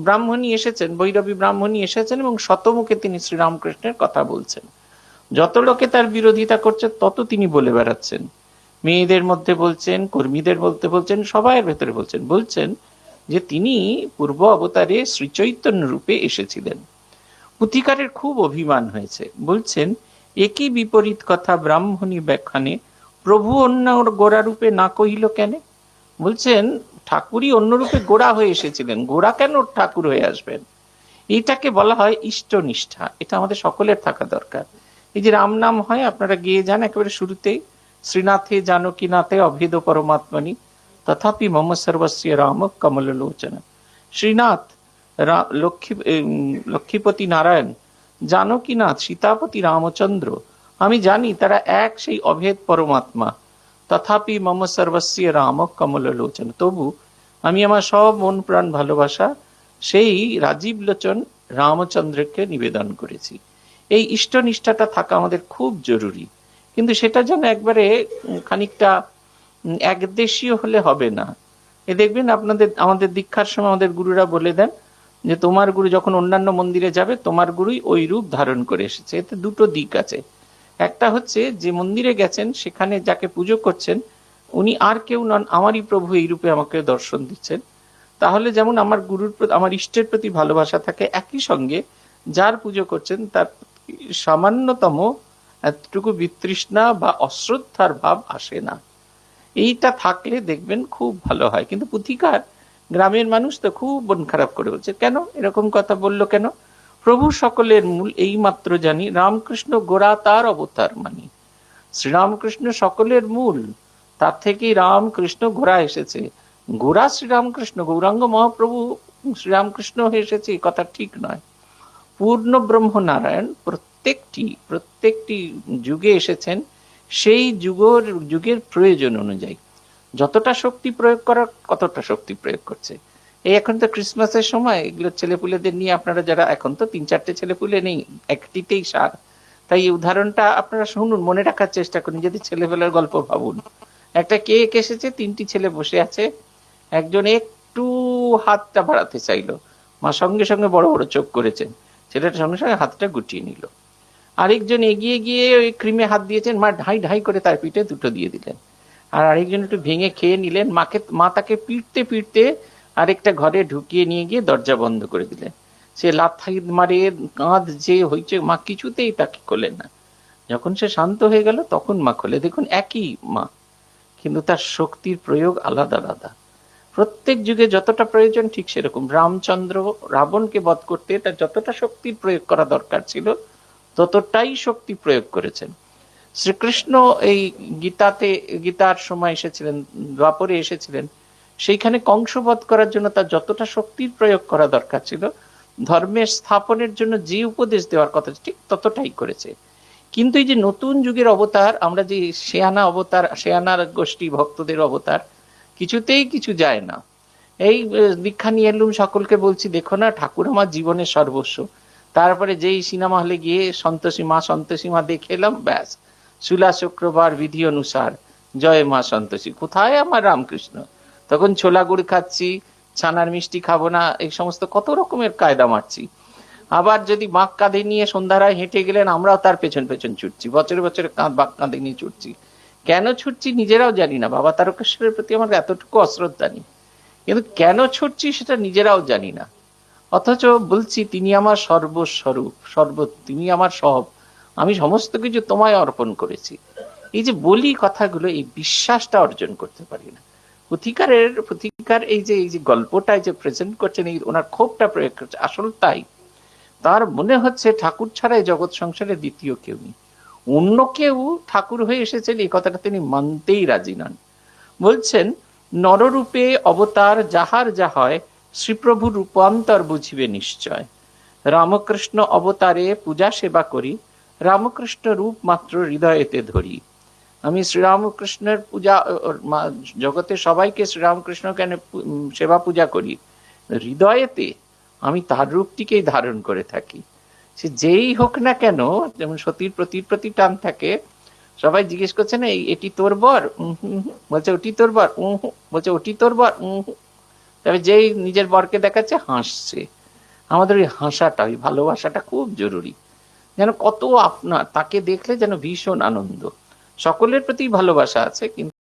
ব্রাহ্মণী এসেছেন, ভৈরবী ব্রাহ্মণী এসেছেন এবং শতমুখে তিনি শ্রীরামকৃষ্ণের কথা বলছেন। যত লোকে তার বিরোধিতা করছে তত তিনি বলে বেড়াচ্ছেন, মেয়েদের মধ্যে বলছেন, কর্মীদের মধ্যে বলছেন, সবাই ভেতরে বলছেন বলছেন যে তিনি পূর্ব অবতারে শ্রীচৈতন্য রূপে এসেছিলেন। পুথিকারের খুব অভিমান হয়েছে, বলছেন একই বিপরীত কথা ব্রাহ্মণী ব্যাখ্যানে প্রভু অন্য গোড়া রূপে না কহিল কেন? বলছেন ঠাকুরই অন্য রূপে গোড়া হয়ে এসেছিলেন, গোড়া কেন ঠাকুর হয়ে আসবেন? এইটাকে বলা হয় ইষ্টনিষ্ঠা। এটা আমাদের সকলের থাকা দরকার। এই যে রাম নাম হয়, আপনারা গিয়ে যান একেবারে শুরুতেই, শ্রীনাথে জানকীনাথে অভেদ পরমাত্মনি তথাপি মম সর্বস্য রাম কমললোচন। শ্রীনাথ লক্ষ্মীপতি নারায়ণ, জানকীনাথ সীতাপতি রামচন্দ্র, আমি জানি তারা এক সেই অভেদ পরমাত্মা। তথাপি মম সর্বস্য রাম কমললোচন, তবু আমি আমার সব মন প্রাণ ভালোবাসা সেই রাজীব লোচন রামচন্দ্রকে নিবেদন করেছি। এই ইষ্টনিষ্ঠাটা থাকা আমাদের খুব জরুরি, কিন্তু সেটা যেন একবারে খানিকটা একদেশীয় হলে হবে না। এ দেখবেন আমাদের দীক্ষার সময় আমাদের গুরুরা বলে দেন যে তোমার গুরু যখন অন্যান্য মন্দিরে যাবে তোমার গুরুই ওই রূপ ধারণ করে এসেছে। এতে দুটো দিক আছে। একটা হচ্ছে যে মন্দিরে গেছেন সেখানে যাকে পুজো করছেন উনি আর কেউ নন, আমারই প্রভু এই রূপে আমাকে দর্শন দিচ্ছেন। তাহলে যেমন আমার গুরুর আমার ইষ্টের প্রতি ভালোবাসা থাকে, একই সঙ্গে যার পুজো করছেন তার সামান্যতম এতটুকু বিতৃষ্ণা বা অশ্রদ্ধার ভাব আসে না। এইটা থাকলে দেখবেন খুব ভালো হয়। কিন্তু পুথিকার গ্রামের মানুষ তো খুব মন খারাপ করে বলছে, কেন এরকম কথা বললো কেন? প্রভু সকলের মূল এই মাত্র জানি, রামকৃষ্ণ গোড়া তার অবতার মানি। শ্রীরামকৃষ্ণ সকলের মূল, তার থেকেই রামকৃষ্ণ গোড়া এসেছে। গোড়া শ্রীরামকৃষ্ণ, গৌরাঙ্গ মহাপ্রভু শ্রীরামকৃষ্ণ হয়ে এসেছে এই কথা ঠিক নয়। পূর্ণ ব্রহ্ম নারায়ণ প্রত্যেকটি যুগে এসেছেন সেই যুগের প্রয়োজন অনুযায়ী। যতটা শক্তি প্রয়োগ করার কতটা শক্তি প্রয়োগ করছে। এই এখন তো ক্রিসমাসের সময় এগুলো ছেলেপুলেদের নিয়ে, আপনারা যারা এখন তো 3-4টে ছেলেপুলে নেই, একটিতেই সার, তাই এই উদাহরণটা আপনারা শুনুন, মনে রাখার চেষ্টা করুন। যদি ছেলেবেলার গল্প ভাবুন, একটা কেক এসেছে, 3টি ছেলে বসে আছে, একজন একটু হাতটা বাড়াতে চাইলো, মা সঙ্গে সঙ্গে বড় বড় চোখ করেছেন, ছেলেটা সঙ্গে সঙ্গে হাতটা গুটিয়ে নিল। আরেকজন এগিয়ে গিয়ে ওই ক্রিমে হাত দিয়েছেন, মা ঢাই ঢাই করে তার পিঠে 2টো দিয়ে দিলেন। আর আরেকজন একটু ভেঙে খেয়ে নিলেন, মা তাকে পিটতে পিটতে আরেকটা ঘরে ঢুকিয়ে নিয়ে গিয়ে দরজা বন্ধ করে দিলেন। সে লাথি মারে, কাঁধ যে হয়েছে, মা কিছুতেই তাকে খোলেন না। যখন সে শান্ত হয়ে গেল তখন মা খোলে। দেখুন একই মা, কিন্তু তার শক্তির প্রয়োগ আলাদা আলাদা। প্রত্যেক যুগে যতটা প্রয়োজন ঠিক সেরকম রামচন্দ্র রাবণকে বধ করতে তার যতটা শক্তির প্রয়োগ করা দরকার ছিল ততটাই শক্তি প্রয়োগ করেছেন। শ্রীকৃষ্ণ এই গীতার সময় এসেছিলেন, দ্বাপরে এসেছিলেন, সেইখানে কংসবধ করার জন্য তার যতটা শক্তির প্রয়োগ করা দরকার ছিল, ধর্মের স্থাপনের জন্য যে উপদেশ দেওয়ার কথা ঠিক ততটাই করেছে। কিন্তু এই যে নতুন যুগের অবতার, আমরা যে শেয়ানা অবতার, শেয়ানার গোষ্ঠী ভক্তদের অবতার, কিছুতেই কিছু যায় না। এই দীক্ষা নিয়ে এলুম, সকলকে বলছি দেখো না ঠাকুর আমার জীবনের সর্বস্ব। তারপরে যেই সিনেমা হলে গিয়ে সন্তোষী মা দেখে এলাম, ব্যাস শুলা শুক্রবার বিধি অনুসার জয় মা সন্তোষী। কোথায় আমার রামকৃষ্ণ? তখন ছোলা গুড় খাচ্ছি, ছানার মিষ্টি খাবো না, এই সমস্ত কত রকমের কায়দা মারছি। আবার যদি বাঁক কাঁধে নিয়ে সন্ধ্যারায় হেঁটে গেলেন, আমরাও তার পেছন পেছন ছুটছি, বছরে বছরে বাঁক কাঁধে নিয়ে ছুটছি। কেন ছুটছি নিজেরাও জানি না। বাবা তারকেশ্বরের প্রতি আমার এতটুকু অশ্রদ্ধা নেই, কিন্তু কেন ছুটছি সেটা নিজেরাও জানি না। অথচ বলছি তিনি আমার সর্বস্বরূপ, তিনি আমার সব, আমি সমস্ত কিছু তোমায় অর্পণ করেছি। এই যে বলি কথাগুলো, এই বিশ্বাসটা অর্জন করতে পারি না। পুথিকার এই যে গল্পটা যে প্রেজেন্ট করছেন, এই ওনার ক্ষোভটা প্রয়োগ করছে, আসল তাই। তার মনে হচ্ছে ঠাকুর ছাড়া এই জগৎ সংসারে দ্বিতীয় কেউ নেই, অন্য কেউ ঠাকুর হয়ে এসেছেন এই কথাটা তিনি মানতেই রাজি নন। বলছেন নররূপে অবতার যাহার যা হয়, শ্রীপ্রভু রূপান্তর বুঝিবে নিশ্চয়। রামকৃষ্ণ অবতারে পূজা সেবা করি, রামকৃষ্ণ রূপ মাত্র হৃদয়েতে ধরি। আমি শ্রীরামকৃষ্ণের পূজা, জগতে সবাইকে শ্রীরামকৃষ্ণ কেন সেবা পূজা করি, হৃদয়েতে আমি তার রূপটিকেই ধারণ করে থাকি। সে যেই হোক না কেন, যেমন সতীর প্রতি টান থাকে। সবাই জিজ্ঞেস করছে না এটি তোর বর, বলছে ওটি তোর বর, বলছে ওটি তোর বর, তবে যেই নিজের বরকে দেখাচ্ছে হাসছে। আমাদের ওই হাসাটা, ওই ভালোবাসাটা খুব জরুরি। যেন কত আপনার, তাকে দেখলে যেন ভীষণ আনন্দ। সকলের প্রতি ভালোবাসা আছে, কিন্তু